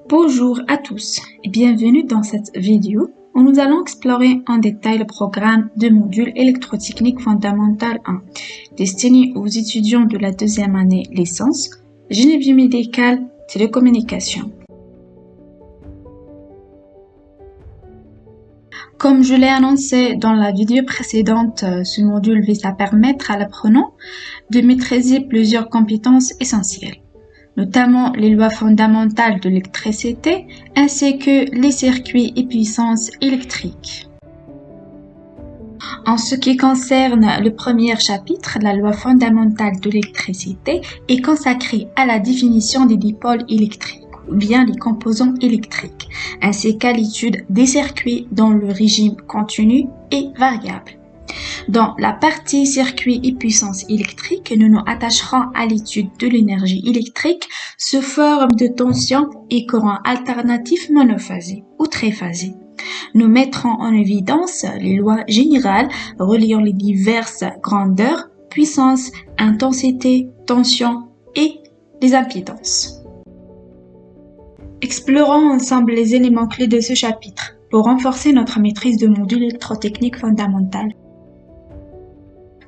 Bonjour à tous et bienvenue dans cette vidéo où nous allons explorer en détail le programme de module électrotechnique fondamentale 1 destiné aux étudiants de la deuxième année licence, génie biomédical, télécommunications. Comme je l'ai annoncé dans la vidéo précédente, ce module vise à permettre à l'apprenant de maîtriser plusieurs compétences essentielles, notamment les lois fondamentales de l'électricité ainsi que les circuits et puissances électriques. En ce qui concerne le premier chapitre, la loi fondamentale de l'électricité est consacrée à la définition des dipôles électriques ou bien les composants électriques, ainsi qu'à l'étude des circuits dans le régime continu et variable. Dans la partie circuits et puissance électrique, nous nous attacherons à l'étude de l'énergie électrique sous forme de tension et courant alternatif monophasé ou triphasé. Nous mettrons en évidence les lois générales reliant les diverses grandeurs, puissance, intensité, tension et les impidances. Explorons ensemble les éléments clés de ce chapitre pour renforcer notre maîtrise de module électrotechnique fondamental.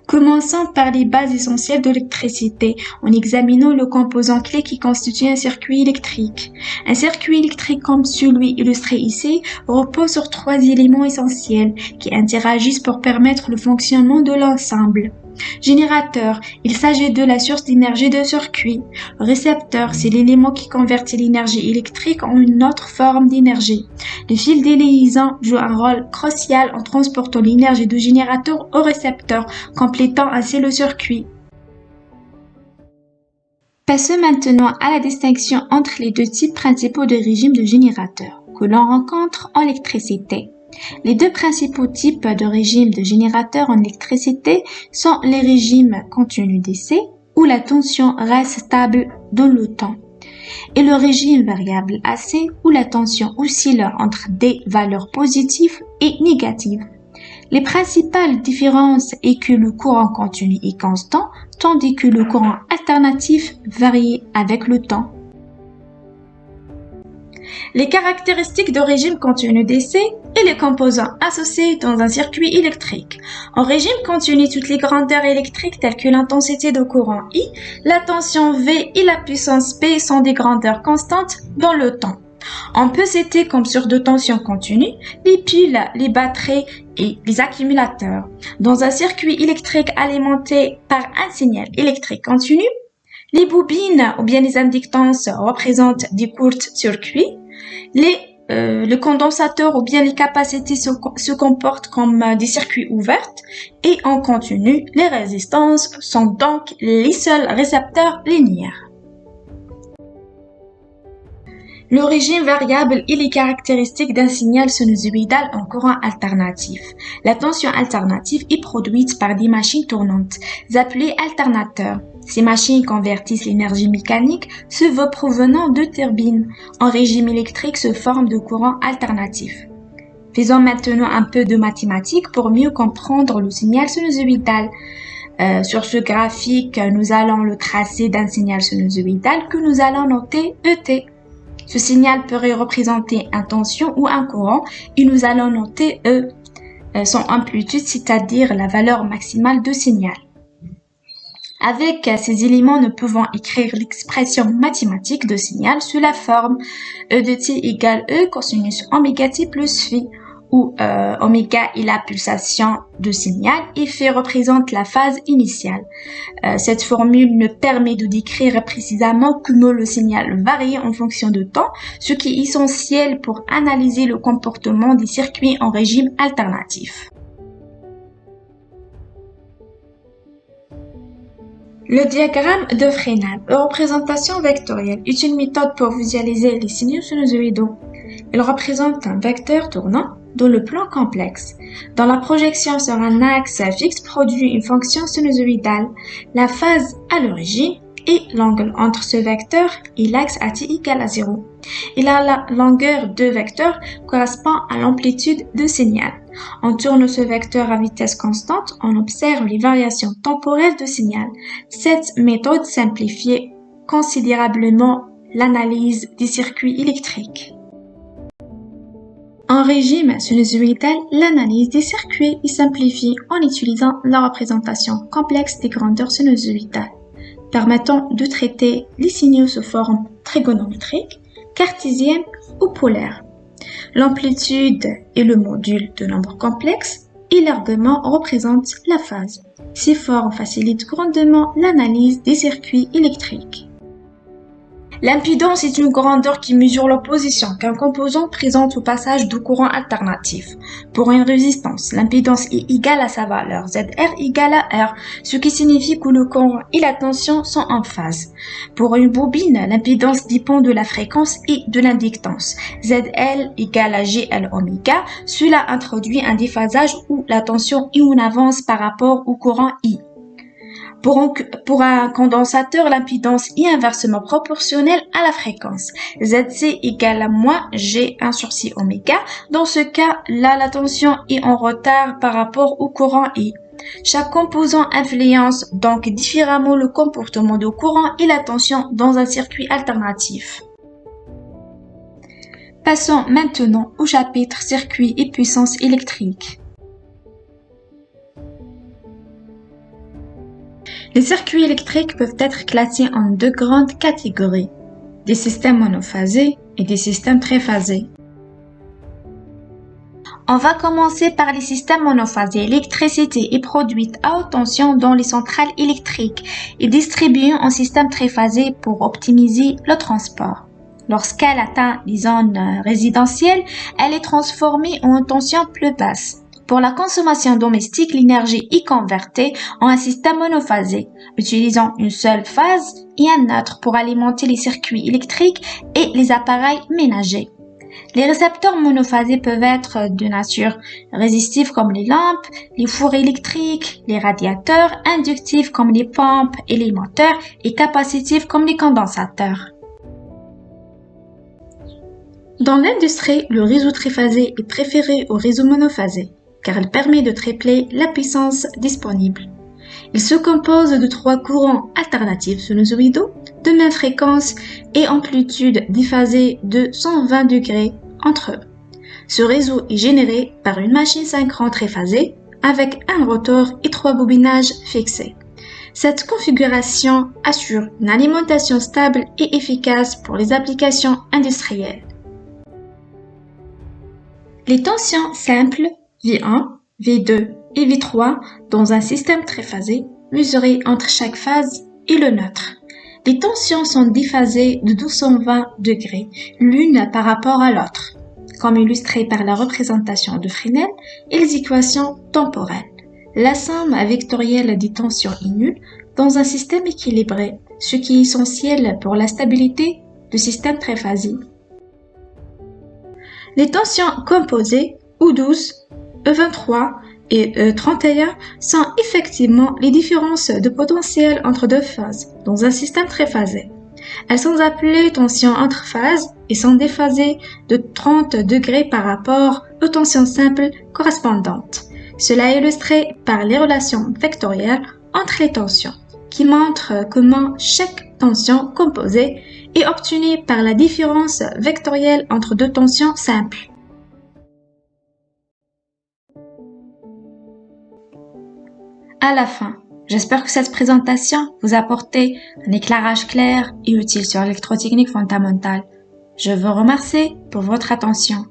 Commençons par les bases essentielles de l'électricité en examinant le composant clé qui constitue un circuit électrique. Un circuit électrique comme celui illustré ici repose sur trois éléments essentiels qui interagissent pour permettre le fonctionnement de l'ensemble. Générateur, il s'agit de la source d'énergie de circuit. Récepteur, c'est l'élément qui convertit l'énergie électrique en une autre forme d'énergie. Le fil de liaison joue un rôle crucial en transportant l'énergie du générateur au récepteur, complétant ainsi le circuit. Passons maintenant à la distinction entre les deux types principaux de régime de générateur que l'on rencontre en électricité. Les deux principaux types de régimes de générateurs en électricité sont les régimes continus d'essai, où la tension reste stable dans le temps, et le régime variable AC, où la tension oscille entre des valeurs positives et négatives. Les principales différences est que le courant continu est constant, tandis que le courant alternatif varie avec le temps. Les caractéristiques de régime continu d'essai et les composants associés dans un circuit électrique. En régime continu, toutes les grandeurs électriques telles que l'intensité de courant I, la tension V et la puissance P sont des grandeurs constantes dans le temps. On peut citer comme source de tension continue les piles, les batteries et les accumulateurs. Dans un circuit électrique alimenté par un signal électrique continu, les bobines ou bien les inductances représentent des courts-circuits. Le condensateur ou bien les capacités se comportent comme des circuits ouverts et en continu, les résistances sont donc les seuls récepteurs linéaires. Le régime variable et les caractéristiques d'un signal sinusoïdal en courant alternatif. La tension alternative est produite par des machines tournantes, appelées alternateurs. Ces machines convertissent l'énergie mécanique sous provenant de turbines en régime électrique sous forme de courant alternatif. Faisons maintenant un peu de mathématiques pour mieux comprendre le signal sinusoïdal. Sur ce graphique, nous allons le tracer d'un signal sinusoïdal que nous allons noter ET. Ce signal pourrait représenter une tension ou un courant et nous allons noter E, son amplitude, c'est-à-dire la valeur maximale de signal. Avec ces éléments, nous pouvons écrire l'expression mathématique de signal sous la forme E de t égale E cosinus oméga t plus phi, où oméga est la pulsation de signal et phi représente la phase initiale. Cette formule nous permet de décrire précisément comment le signal varie en fonction de temps, ce qui est essentiel pour analyser le comportement des circuits en régime alternatif. Le diagramme de Fresnel, représentation vectorielle, est une méthode pour visualiser les signaux sinusoïdaux. Il représente un vecteur tournant dans le plan complexe. Dans la projection sur un axe fixe produit une fonction sinusoïdale. La phase à l'origine et l'angle entre ce vecteur et l'axe AT égale à 0. Et la longueur de vecteur correspond à l'amplitude de signal. On tourne ce vecteur à vitesse constante, on observe les variations temporelles de signal. Cette méthode simplifie considérablement l'analyse des circuits électriques. En régime sinusoïdal, l'analyse des circuits est simplifiée en utilisant la représentation complexe des grandeurs sinusoïdales, permettant de traiter les signaux sous forme trigonométrique, cartésienne ou polaire. L'amplitude est le module de nombre complexe et l'argument représente la phase. Ces formes facilitent grandement l'analyse des circuits électriques. L'impédance est une grandeur qui mesure l'opposition qu'un composant présente au passage de courants alternatifs. Pour une résistance, l'impédance est égale à sa valeur, ZR égale à R, ce qui signifie que le courant et la tension sont en phase. Pour une bobine, l'impédance dépend de la fréquence et de l'inductance, ZL égale à GL oméga. Cela introduit un déphasage où la tension est en avance par rapport au courant I. Pour un condensateur, l'impédance est inversement proportionnelle à la fréquence. ZC égale à moins G1 sur C oméga. Dans ce cas, là, la tension est en retard par rapport au courant I. Chaque composant influence donc différemment le comportement du courant et la tension dans un circuit alternatif. Passons maintenant au chapitre circuits et puissance électrique. Les circuits électriques peuvent être classés en deux grandes catégories, des systèmes monophasés et des systèmes triphasés. On va commencer par les systèmes monophasés. L'électricité est produite à haute tension dans les centrales électriques et distribuée en système triphasé pour optimiser le transport. Lorsqu'elle atteint les zones résidentielles, elle est transformée en tension plus basse. Pour la consommation domestique, l'énergie est convertie en un système monophasé, utilisant une seule phase et un autre pour alimenter les circuits électriques et les appareils ménagers. Les récepteurs monophasés peuvent être de nature résistive comme les lampes, les fours électriques, les radiateurs, inductifs comme les pompes et les moteurs et capacitifs comme les condensateurs. Dans l'industrie, le réseau triphasé est préféré au réseau monophasé, car il permet de tripler la puissance disponible. Il se compose de 3 courants alternatifs sinusoïdaux de même fréquence et amplitude déphasée de 120 degrés entre eux. Ce réseau est généré par une machine synchrone triphasée avec un rotor et 3 bobinages fixés. Cette configuration assure une alimentation stable et efficace pour les applications industrielles. Les tensions simples V1, V2 et V3 dans un système triphasé mesurées entre chaque phase et le neutre. Les tensions sont déphasées de 220 degrés l'une par rapport à l'autre, comme illustré par la représentation de Fresnel et les équations temporelles. La somme vectorielle des tensions est nulle dans un système équilibré, ce qui est essentiel pour la stabilité du système triphasé. Les tensions composées U12, E23 et E31 sont effectivement les différences de potentiel entre deux phases dans un système triphasé. Elles sont appelées tensions entre phases et sont déphasées de 30 degrés par rapport aux tensions simples correspondantes. Cela est illustré par les relations vectorielles entre les tensions, qui montrent comment chaque tension composée est obtenue par la différence vectorielle entre deux tensions simples. À la fin, j'espère que cette présentation vous a apporté un éclairage clair et utile sur l'électrotechnique fondamentale. Je vous remercie pour votre attention.